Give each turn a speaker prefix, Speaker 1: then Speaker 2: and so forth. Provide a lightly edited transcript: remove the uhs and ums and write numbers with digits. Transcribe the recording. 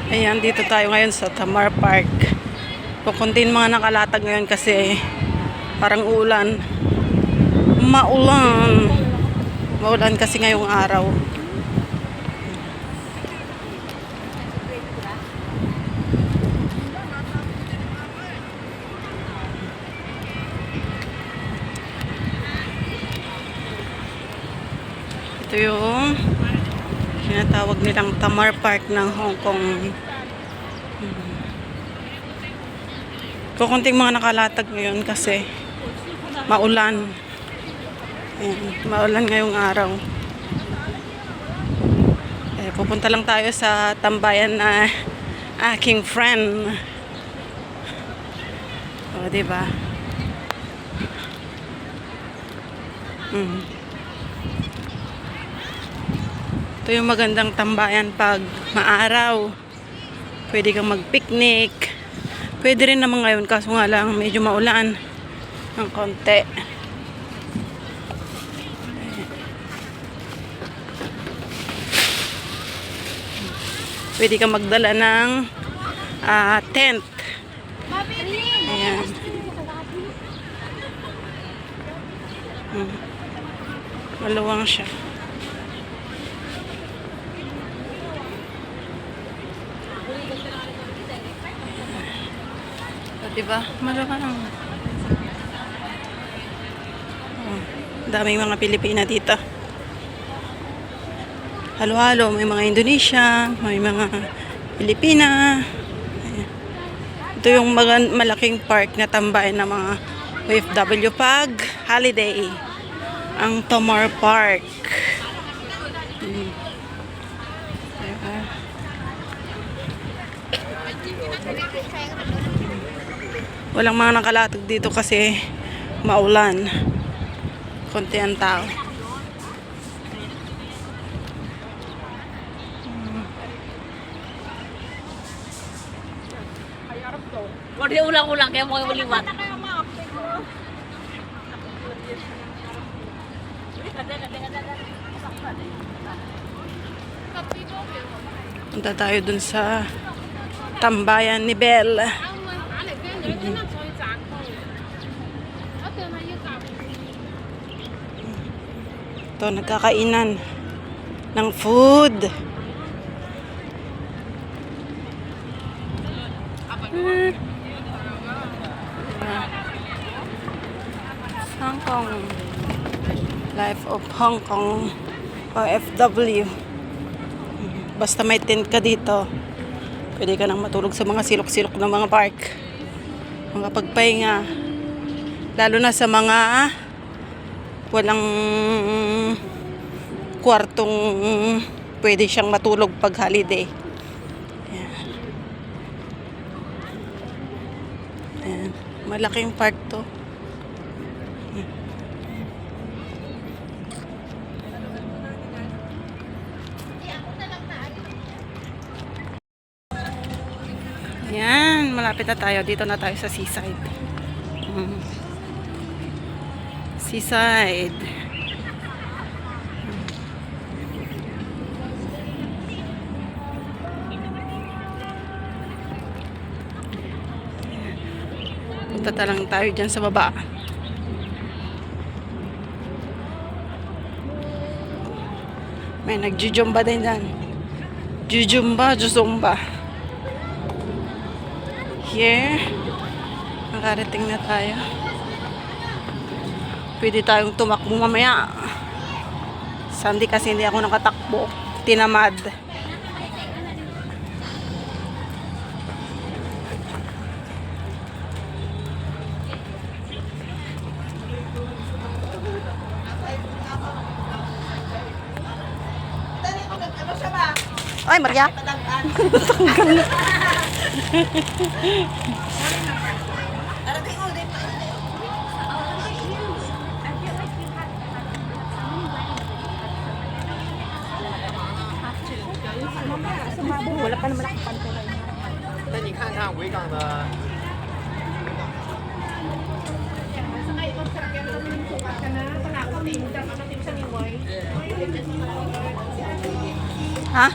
Speaker 1: Ayan, dito tayo ngayon sa Tamar Park. Kukuntin mga nakalatag ngayon kasi parang ulan. Maulan. Maulan kasi ngayong araw. Ito yung tinatawag nilang Tamar Park ng Hong Kong. Kukunting mga nakalatag ngayon kasi maulan. Ayan, maulan ngayong araw. Pupunta lang tayo sa tambayan na aking friend. O, diba? Ito yung magandang tambayan pag maaraw. Pwede kang mag-picnic. Pwede rin naman ngayon kaso nga lang medyo maulan ng konti. Pwede kang magdala ng tent. Ayan. Maluwang siya. Diba? Maluwang. Daming mga Pilipina dito. Halo-halo, may mga Indonesia, may mga Pilipina. Ayan. Ito yung malaking park na tambayan ng mga OFW pag holiday. Ang Tamar Park. Walang mga nakalatag dito kasi maulan. Konti ang tao.
Speaker 2: Dia ulang-ulang kayak mau liwat.
Speaker 1: Punta tayo dun sa tambayan ni Belle. Ito, nagkakainan ng food. Hong Kong. Life of Hong Kong OFW. Basta may tent ka dito, pwede ka nang matulog sa mga silok-silok ng mga park. Mga pagpahinga. Lalo na sa mga walang kwartong pwede siyang matulog pag holiday. Ayan. Ayan. Malaking park to. Ayan, malapit na tayo. Dito na tayo sa seaside. Seaside. Punta lang tayo dyan sa baba. May nag-jujumba din dyan. Jujumba. Here, nakarating na tayo. Pwede tayong tumakbo mamaya. Sunday kasi hindi ako nakatakbo. Tinamad. Ay, Maria. Tanggal na. Wala pa naman akong pantulan.
Speaker 3: 那你看看维港的。
Speaker 1: Ha?